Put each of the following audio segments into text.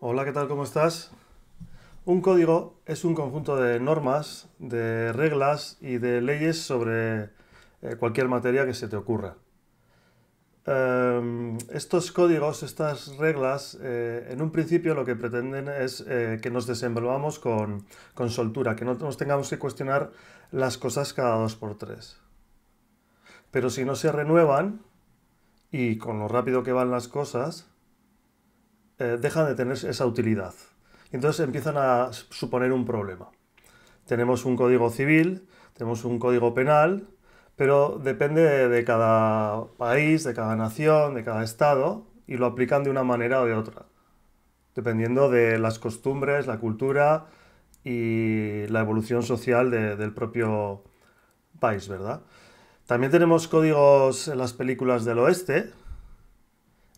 Hola, ¿qué tal? ¿Cómo estás? Un código es un conjunto de normas, de reglas y de leyes sobre cualquier materia que se te ocurra. Estos códigos, estas reglas, en un principio lo que pretenden es que nos desenvolvamos con soltura, que no nos tengamos que cuestionar las cosas cada dos por tres. Pero si no se renuevan, y con lo rápido que van las cosas, dejan de tener esa utilidad. Y entonces empiezan a suponer un problema. Tenemos un código civil, tenemos un código penal, pero depende de cada país, de cada nación, de cada estado, y lo aplican de una manera o de otra, dependiendo de las costumbres, la cultura y la evolución social del propio país, ¿verdad? También tenemos códigos en las películas del oeste,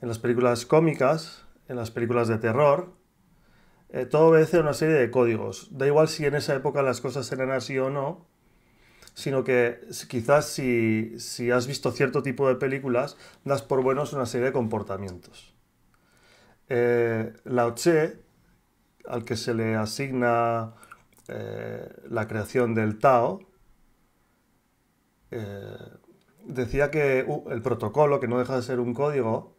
en las películas cómicas, en las películas de terror. Todo obedece a una serie de códigos. Da igual si en esa época las cosas eran así o no, sino que quizás si has visto cierto tipo de películas, das por buenos una serie de comportamientos. Lao Tse, al que se le asigna la creación del Tao, eh, decía que el protocolo, que no deja de ser un código,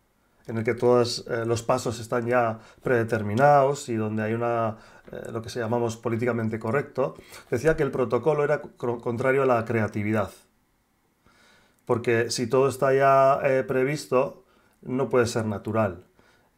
en el que todos los pasos están ya predeterminados y donde hay lo que se llamamos políticamente correcto, decía que el protocolo era contrario a la creatividad. Porque si todo está ya previsto, no puede ser natural.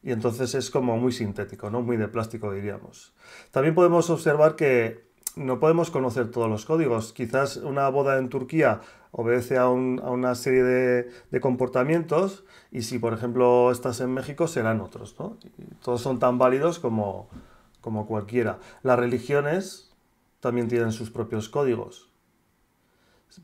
Y entonces es como muy sintético, ¿no? Muy de plástico, diríamos. También podemos observar que no podemos conocer todos los códigos. Quizás una boda en Turquía obedece a una serie de comportamientos y si, por ejemplo, estás en México, serán otros, ¿no? Y todos son tan válidos como cualquiera. Las religiones también tienen sus propios códigos.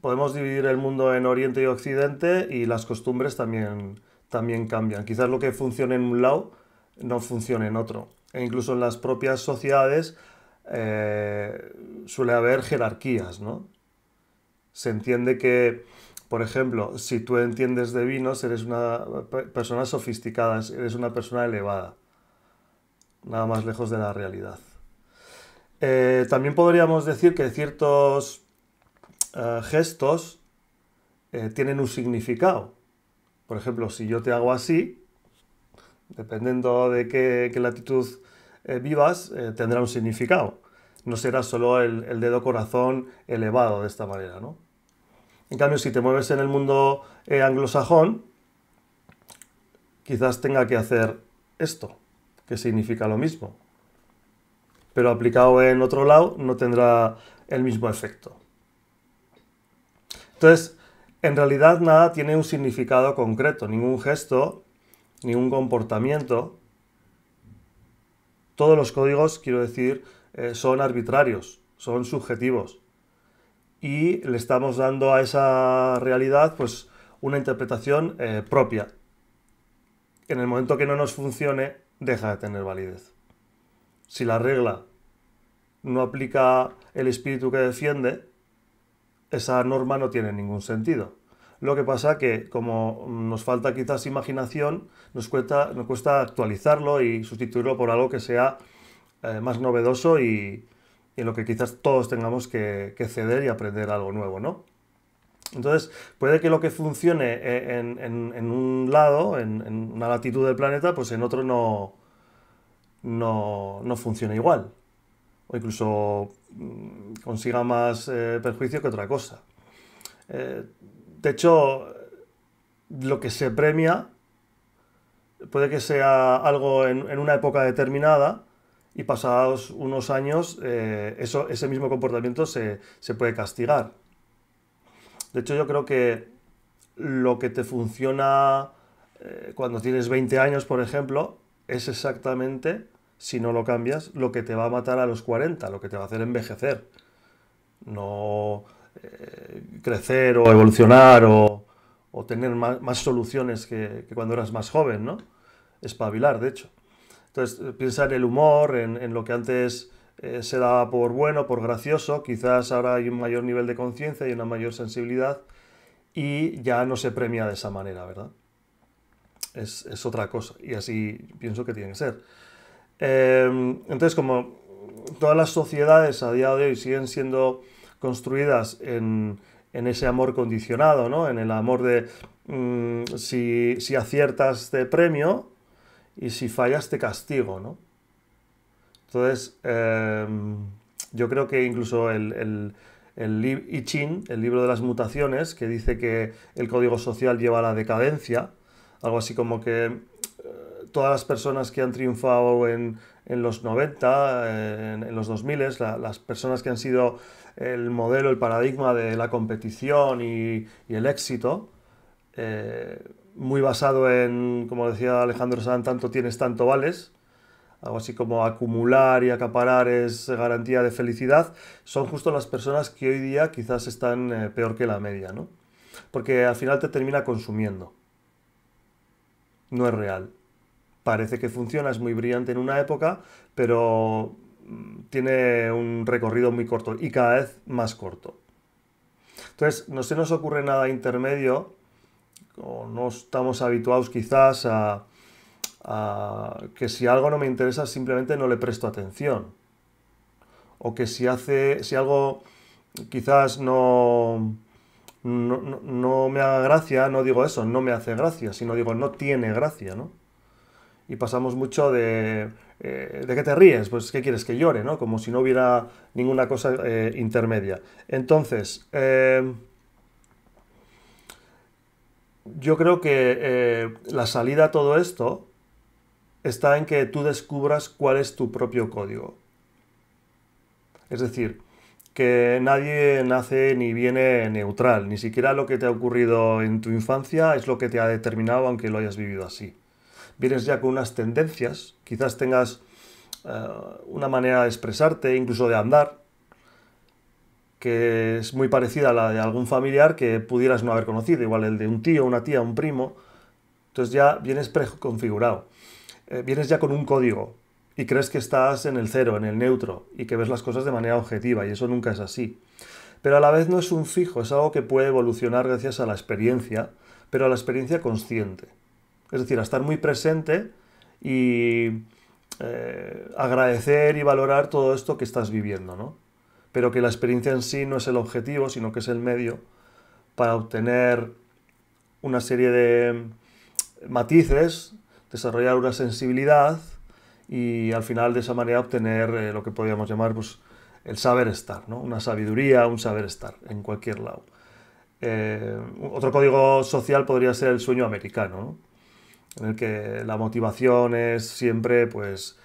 Podemos dividir el mundo en Oriente y Occidente y las costumbres también cambian. Quizás lo que funcione en un lado no funcione en otro. E incluso en las propias sociedades suele haber jerarquías, ¿no? Se entiende que, por ejemplo, si tú entiendes de vinos, eres una persona sofisticada, eres una persona elevada, nada más lejos de la realidad. También podríamos decir que ciertos gestos tienen un significado. Por ejemplo, si yo te hago así, dependiendo de qué latitud vivas, tendrá un significado. No será solo el dedo corazón elevado de esta manera, ¿no? En cambio, si te mueves en el mundo anglosajón, quizás tenga que hacer esto, que significa lo mismo. Pero aplicado en otro lado no tendrá el mismo efecto. Entonces, en realidad nada tiene un significado concreto, ningún gesto, ningún comportamiento. Todos los códigos, quiero decir, son arbitrarios, son subjetivos. Y le estamos dando a esa realidad pues una interpretación propia. En el momento que no nos funcione, deja de tener validez. Si la regla no aplica el espíritu que defiende, esa norma no tiene ningún sentido. Lo que pasa que como nos falta quizás imaginación, nos cuesta actualizarlo y sustituirlo por algo que sea más novedoso y en lo que quizás todos tengamos que ceder y aprender algo nuevo, ¿no? Entonces, puede que lo que funcione en un lado, en una latitud del planeta, pues en otro no funcione igual. O incluso consiga más perjuicio que otra cosa. Eh, de hecho, lo que se premia puede que sea algo en una época determinada y pasados unos años ese mismo comportamiento se puede castigar. De hecho, yo creo que lo que te funciona cuando tienes 20 años, por ejemplo, es exactamente, si no lo cambias, lo que te va a matar a los 40, lo que te va a hacer envejecer. No crecer o evolucionar o tener más soluciones que cuando eras más joven, ¿no? Espabilar, de hecho. Entonces, piensa en el humor, en lo que antes se daba por bueno, por gracioso, quizás ahora hay un mayor nivel de conciencia y una mayor sensibilidad y ya no se premia de esa manera, ¿verdad? Es otra cosa y así pienso que tiene que ser. Entonces, como todas las sociedades a día de hoy siguen siendo construidas en ese amor condicionado, ¿no? En el amor de si aciertas te premio y si fallas te castigo, ¿no? Entonces, yo creo que incluso el I Ching, el libro de las mutaciones, que dice que el código social lleva a la decadencia, algo así como que todas las personas que han triunfado en los 90, en los 2000, las personas que han sido el modelo, el paradigma de la competición y el éxito, eh, muy basado en, como decía Alejandro Sanz, tanto tienes, tanto vales, algo así como acumular y acaparar es garantía de felicidad, son justo las personas que hoy día quizás están peor que la media, ¿no? Porque al final te termina consumiendo, no es real. Parece que funciona, es muy brillante en una época, pero tiene un recorrido muy corto y cada vez más corto. Entonces, no se nos ocurre nada intermedio, o no estamos habituados quizás a que si algo no me interesa simplemente no le presto atención. O que si algo quizás no me haga gracia, no digo eso, no me hace gracia, sino digo no tiene gracia, ¿no? Y pasamos mucho ¿de qué te ríes? Pues ¿qué quieres que llore, ¿no? Como si no hubiera ninguna cosa intermedia. Entonces, yo creo que la salida a todo esto está en que tú descubras cuál es tu propio código. Es decir, que nadie nace ni viene neutral, ni siquiera lo que te ha ocurrido en tu infancia es lo que te ha determinado aunque lo hayas vivido así. Vienes ya con unas tendencias, quizás tengas una manera de expresarte, incluso de andar, que es muy parecida a la de algún familiar que pudieras no haber conocido, igual el de un tío, una tía, un primo. Entonces ya vienes preconfigurado, vienes ya con un código y crees que estás en el cero, en el neutro, y que ves las cosas de manera objetiva, y eso nunca es así. Pero a la vez no es un fijo, es algo que puede evolucionar gracias a la experiencia, pero a la experiencia consciente. Es decir, a estar muy presente y agradecer y valorar todo esto que estás viviendo, ¿no? Pero que la experiencia en sí no es el objetivo, sino que es el medio para obtener una serie de matices, desarrollar una sensibilidad y al final de esa manera obtener lo que podríamos llamar pues, el saber estar, ¿no? Una sabiduría, un saber estar en cualquier lado. Otro código social podría ser el sueño americano, ¿no? En el que la motivación es siempre pues,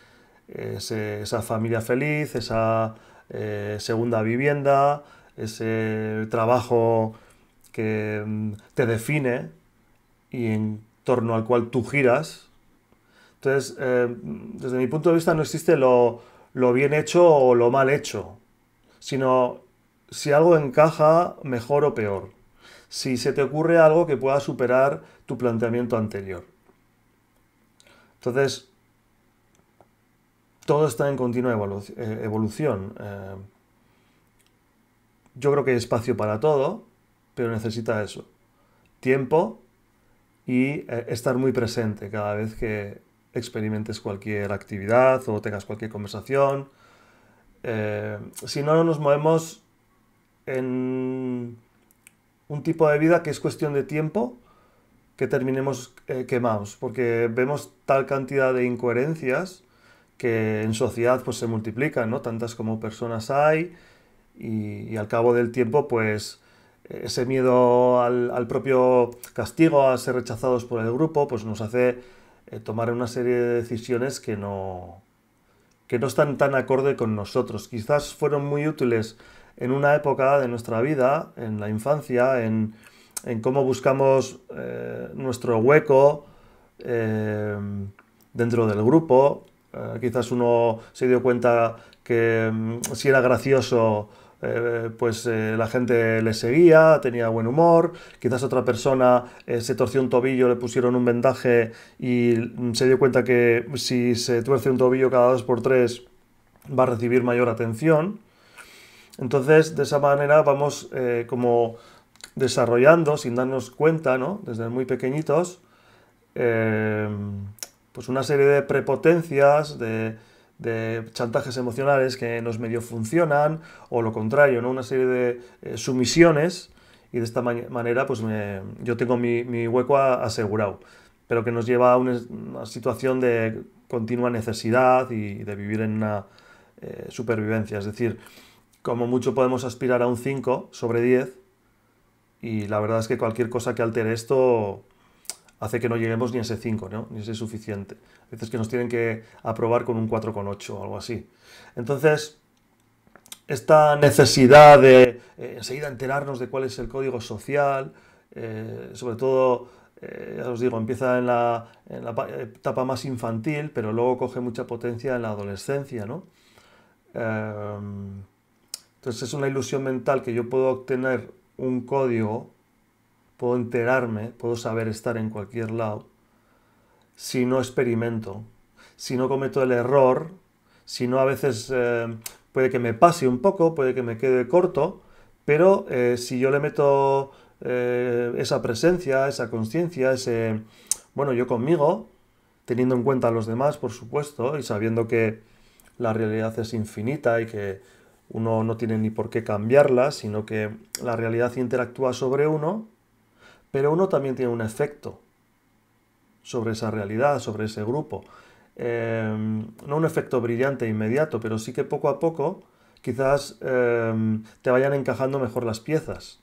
esa familia feliz, esa segunda vivienda, ese trabajo que te define y en torno al cual tú giras. Entonces, desde mi punto de vista no existe lo bien hecho o lo mal hecho, sino si algo encaja mejor o peor, si se te ocurre algo que pueda superar tu planteamiento anterior. Entonces, todo está en continua evolución. Yo creo que hay espacio para todo, pero necesita eso, tiempo y estar muy presente cada vez que experimentes cualquier actividad o tengas cualquier conversación. Si no, nos movemos en un tipo de vida que es cuestión de tiempo que terminemos quemados, porque vemos tal cantidad de incoherencias que en sociedad pues se multiplican, ¿no? Tantas como personas hay y al cabo del tiempo pues ese miedo al propio castigo, a ser rechazados por el grupo, pues nos hace tomar una serie de decisiones que no están tan acorde con nosotros. Quizás fueron muy útiles en una época de nuestra vida, en la infancia, en cómo buscamos nuestro hueco dentro del grupo. Quizás uno se dio cuenta que si era gracioso, pues la gente le seguía, tenía buen humor. Quizás otra persona se torció un tobillo, le pusieron un vendaje y se dio cuenta que si se tuerce un tobillo cada 2 por 3 va a recibir mayor atención. Entonces, de esa manera vamos como desarrollando, sin darnos cuenta, ¿no? Desde muy pequeñitos, eh, pues una serie de prepotencias, de chantajes emocionales que nos medio funcionan, o lo contrario, ¿no? Una serie de sumisiones, y de esta manera pues yo tengo mi hueco asegurado, pero que nos lleva a una situación de continua necesidad y de vivir en una supervivencia. Es decir, como mucho podemos aspirar a un 5/10, y la verdad es que cualquier cosa que altere esto hace que no lleguemos ni a ese 5, ¿no? Ni ese suficiente. A veces que nos tienen que aprobar con un 4,8 o algo así. Entonces, esta necesidad de enseguida enterarnos de cuál es el código social, sobre todo, ya os digo, empieza en la etapa más infantil, pero luego coge mucha potencia en la adolescencia, ¿no? Entonces es una ilusión mental que yo puedo obtener un código, puedo enterarme, puedo saber estar en cualquier lado, si no experimento, si no cometo el error, si no a veces puede que me pase un poco, puede que me quede corto, pero si yo le meto esa presencia, esa conciencia, bueno, yo conmigo, teniendo en cuenta a los demás, por supuesto, y sabiendo que la realidad es infinita y que uno no tiene ni por qué cambiarla, sino que la realidad interactúa sobre uno, pero uno también tiene un efecto sobre esa realidad, sobre ese grupo. No un efecto brillante e inmediato, pero sí que poco a poco quizás te vayan encajando mejor las piezas.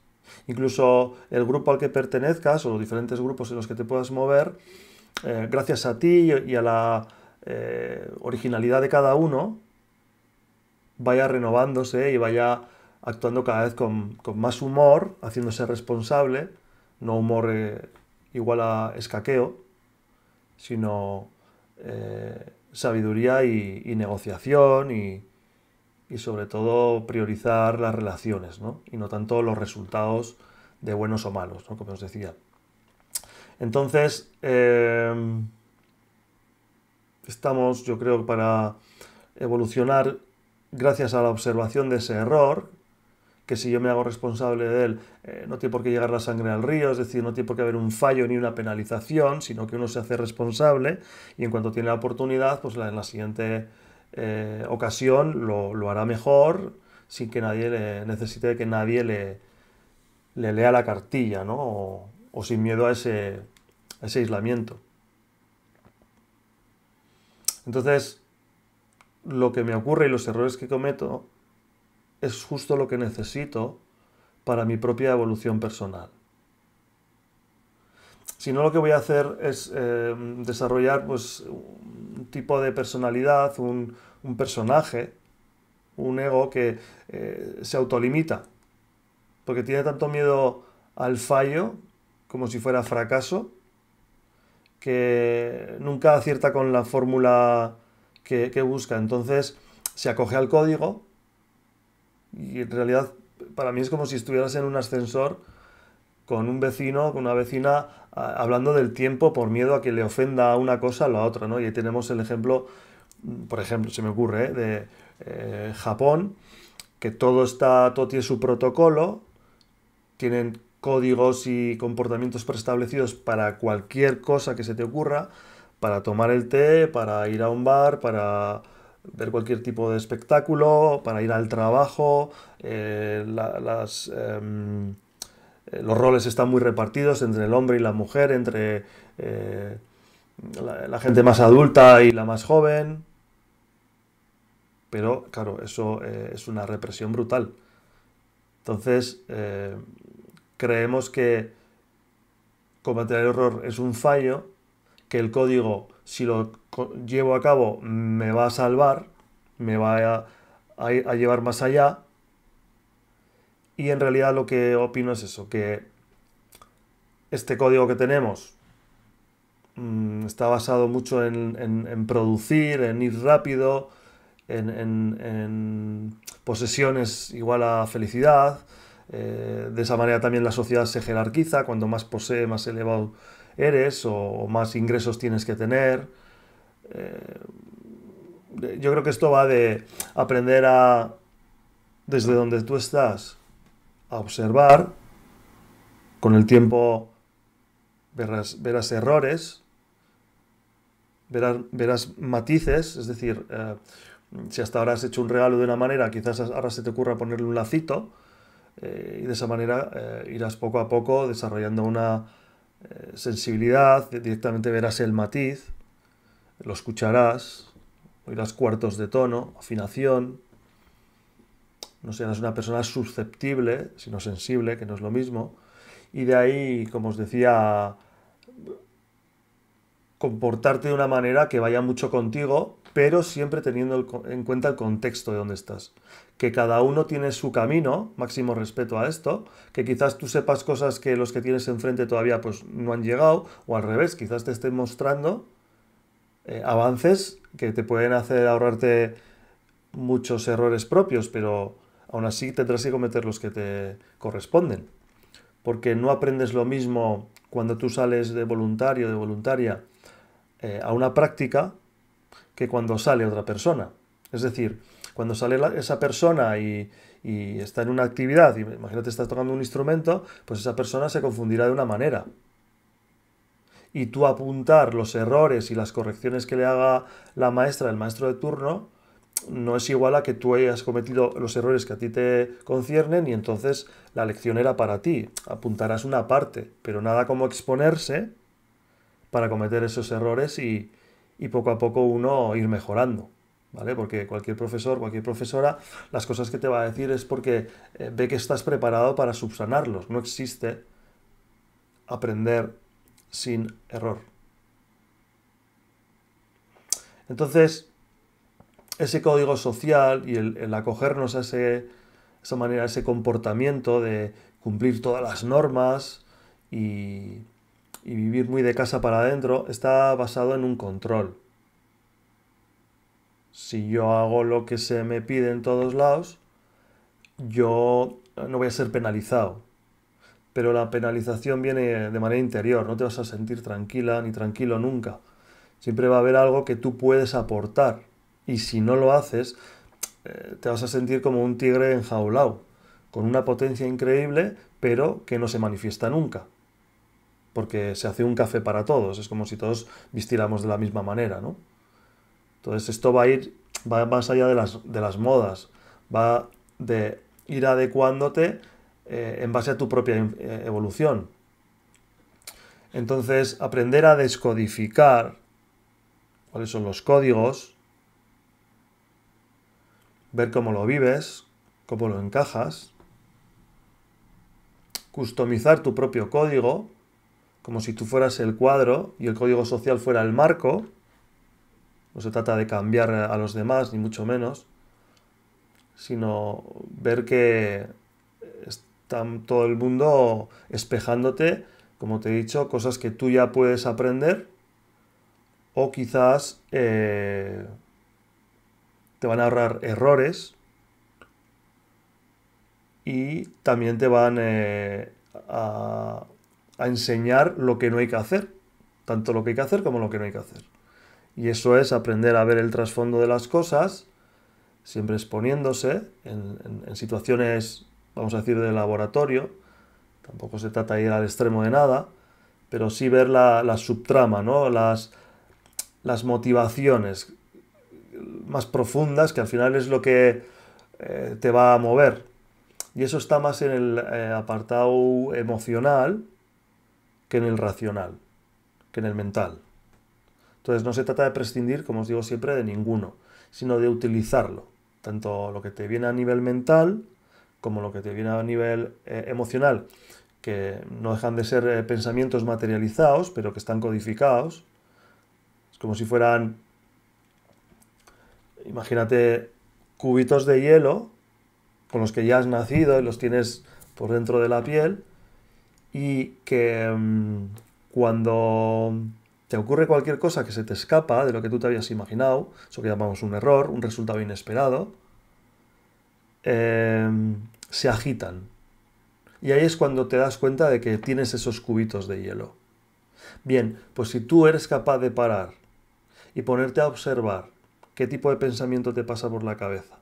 Incluso el grupo al que pertenezcas o los diferentes grupos en los que te puedas mover, gracias a ti y a la originalidad de cada uno, vaya renovándose y vaya actuando cada vez con más humor, haciéndose responsable, no humor igual a escaqueo, sino sabiduría y negociación y sobre todo priorizar las relaciones, ¿no? Y no tanto los resultados de buenos o malos, ¿no? Como os decía. Entonces, estamos, yo creo, para evolucionar gracias a la observación de ese error, que si yo me hago responsable de él, no tiene por qué llegar la sangre al río, es decir, no tiene por qué haber un fallo ni una penalización, sino que uno se hace responsable y en cuanto tiene la oportunidad, pues en la siguiente ocasión lo hará mejor, sin que nadie necesite que nadie le lea la cartilla, ¿no? O sin miedo a ese aislamiento. Entonces, lo que me ocurre y los errores que cometo es justo lo que necesito para mi propia evolución personal. Si no, lo que voy a hacer es desarrollar pues, un tipo de personalidad, un personaje, un ego que se autolimita, porque tiene tanto miedo al fallo como si fuera fracaso, que nunca acierta con la fórmula que busca. Entonces se acoge al código y en realidad para mí es como si estuvieras en un ascensor con un vecino, con una vecina, hablando del tiempo por miedo a que le ofenda una cosa a la otra, ¿no? Y ahí tenemos el ejemplo, por ejemplo, se me ocurre, de Japón, que todo tiene su protocolo, tienen códigos y comportamientos preestablecidos para cualquier cosa que se te ocurra, para tomar el té, para ir a un bar, para ver cualquier tipo de espectáculo, para ir al trabajo, los roles están muy repartidos entre el hombre y la mujer, entre la gente más adulta y la más joven, pero claro, eso es una represión brutal. Entonces, creemos que cometer el error es un fallo, que el código, si lo llevo a cabo, me va a salvar, me va a llevar más allá, y en realidad lo que opino es eso, que este código que tenemos está basado mucho en producir, en ir rápido, en posesiones igual a felicidad. De esa manera también la sociedad se jerarquiza, cuanto más posee, más elevado eres o más ingresos tienes que tener. Yo creo que esto va de aprender desde donde tú estás, a observar, con el tiempo verás errores, verás matices, es decir, si hasta ahora has hecho un regalo de una manera, quizás ahora se te ocurra ponerle un lacito, y de esa manera irás poco a poco desarrollando una sensibilidad, directamente verás el matiz, lo escucharás, oirás cuartos de tono, afinación, no serás una persona susceptible, sino sensible, que no es lo mismo, y de ahí, como os decía, comportarte de una manera que vaya mucho contigo, pero siempre teniendo en cuenta el contexto de donde estás. Que cada uno tiene su camino, máximo respeto a esto, que quizás tú sepas cosas que los que tienes enfrente todavía pues no han llegado, o al revés, quizás te estén mostrando avances que te pueden hacer ahorrarte muchos errores propios, pero aún así tendrás que cometer los que te corresponden. Porque no aprendes lo mismo cuando tú sales de voluntario, de voluntaria, a una práctica que cuando sale otra persona. Es decir, cuando sale esa persona y está en una actividad, y imagínate estás tocando un instrumento, pues esa persona se confundirá de una manera. Y tú apuntar los errores y las correcciones que le haga la maestra, el maestro de turno, no es igual a que tú hayas cometido los errores que a ti te conciernen y entonces la lección era para ti. Apuntarás una parte, pero nada como exponerse para cometer esos errores y poco a poco uno ir mejorando, ¿vale? Porque cualquier profesor, cualquier profesora, las cosas que te va a decir es porque ve que estás preparado para subsanarlos. No existe aprender sin error. Entonces, ese código social y el acogernos a esa manera, a ese comportamiento de cumplir todas las normas y vivir muy de casa para adentro, está basado en un control. Si yo hago lo que se me pide en todos lados, yo no voy a ser penalizado. Pero la penalización viene de manera interior, no te vas a sentir tranquila ni tranquilo nunca. Siempre va a haber algo que tú puedes aportar. Y si no lo haces, te vas a sentir como un tigre enjaulado, con una potencia increíble, pero que no se manifiesta nunca. Porque se hace un café para todos, es como si todos vistiéramos de la misma manera, ¿no? Entonces esto va más allá de las modas, va de ir adecuándote en base a tu propia evolución. Entonces, aprender a descodificar cuáles son los códigos, ver cómo lo vives, cómo lo encajas, customizar tu propio código, como si tú fueras el cuadro y el código social fuera el marco. No se trata de cambiar a los demás, ni mucho menos, sino ver que está todo el mundo espejándote, como te he dicho, cosas que tú ya puedes aprender o quizás te van a ahorrar errores y también te van a enseñar lo que no hay que hacer, tanto lo que hay que hacer como lo que no hay que hacer. Y eso es aprender a ver el trasfondo de las cosas, siempre exponiéndose en situaciones, vamos a decir, de laboratorio. Tampoco se trata de ir al extremo de nada, pero sí ver la subtrama, ¿no? Las motivaciones más profundas, que al final es lo que te va a mover. Y eso está más en el apartado emocional que en el racional, que en el mental. Entonces no se trata de prescindir, como os digo siempre, de ninguno, sino de utilizarlo. Tanto lo que te viene a nivel mental como lo que te viene a nivel emocional, que no dejan de ser pensamientos materializados, pero que están codificados. Es como si fueran, imagínate, cubitos de hielo con los que ya has nacido y los tienes por dentro de la piel y que cuando te ocurre cualquier cosa que se te escapa de lo que tú te habías imaginado, eso que llamamos un error, un resultado inesperado, se agitan. Y ahí es cuando te das cuenta de que tienes esos cubitos de hielo. Bien, pues si tú eres capaz de parar y ponerte a observar qué tipo de pensamiento te pasa por la cabeza,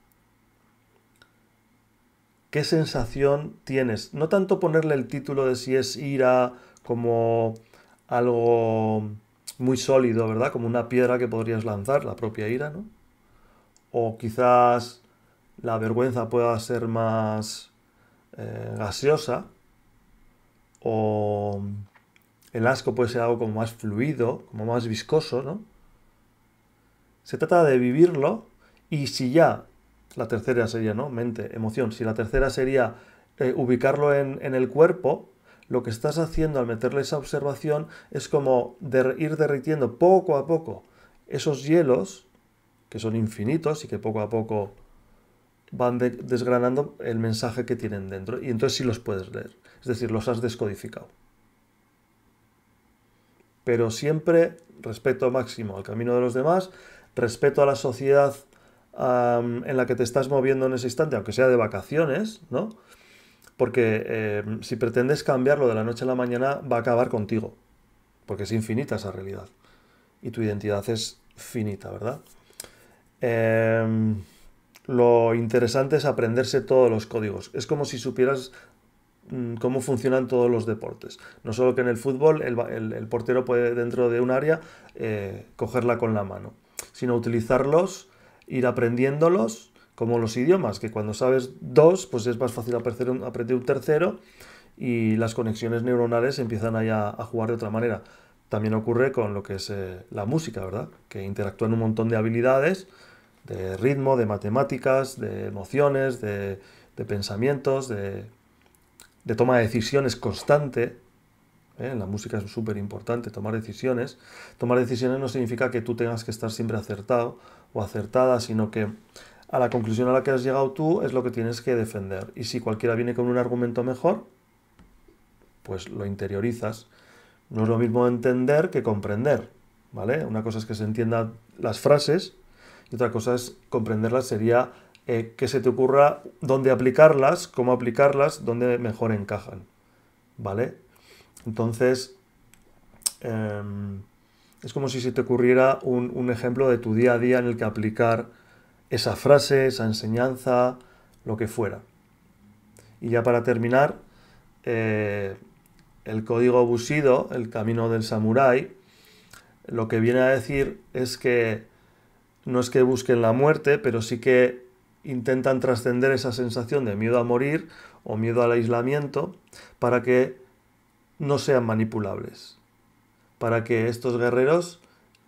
qué sensación tienes, no tanto ponerle el título de si es ira como algo muy sólido, ¿verdad? Como una piedra que podrías lanzar, la propia ira, ¿no? O quizás la vergüenza pueda ser más gaseosa, o el asco puede ser algo como más fluido, como más viscoso, ¿no? Se trata de vivirlo y si ya, la tercera sería, ¿no? Mente, emoción. Si la tercera sería ubicarlo en el cuerpo, lo que estás haciendo al meterle esa observación es como ir derritiendo poco a poco esos hielos, que son infinitos y que poco a poco van desgranando el mensaje que tienen dentro. Y entonces sí los puedes leer. Es decir, los has descodificado. Pero siempre respeto máximo al camino de los demás, respeto a la sociedad en la que te estás moviendo en ese instante, aunque sea de vacaciones, ¿no? Porque si pretendes cambiarlo de la noche a la mañana, va a acabar contigo, porque es infinita esa realidad. Y tu identidad es finita, ¿verdad? Eh, lo interesante es aprenderse todos los códigos. Es como si supieras cómo funcionan todos los deportes. No solo que en el fútbol el portero puede dentro de un área cogerla con la mano, sino utilizarlos, ir aprendiéndolos, como los idiomas, que cuando sabes dos, pues es más fácil aprender un tercero y las conexiones neuronales empiezan ahí a jugar de otra manera. También ocurre con lo que es la música, ¿verdad? Que interactúan un montón de habilidades, de ritmo, de matemáticas, de emociones, de pensamientos, de toma de decisiones constante. En la música es súper importante tomar decisiones. Tomar decisiones no significa que tú tengas que estar siempre acertado o acertada, sino que a la conclusión a la que has llegado tú es lo que tienes que defender. Y si cualquiera viene con un argumento mejor, pues lo interiorizas. No es lo mismo entender que comprender, ¿vale? Una cosa es que se entiendan las frases y otra cosa es comprenderlas, sería que se te ocurra dónde aplicarlas, cómo aplicarlas, dónde mejor encajan, ¿vale? Entonces, eh, es como si se te ocurriera un ejemplo de tu día a día en el que aplicar esa frase, esa enseñanza, lo que fuera. Y ya para terminar, eh, el código Bushido, el camino del samurái, lo que viene a decir es que no es que busquen la muerte, pero sí que intentan trascender esa sensación de miedo a morir o miedo al aislamiento para que no sean manipulables, para que estos guerreros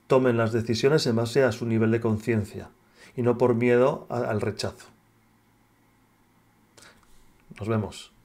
tomen las decisiones en base a su nivel de conciencia y no por miedo al rechazo. Nos vemos.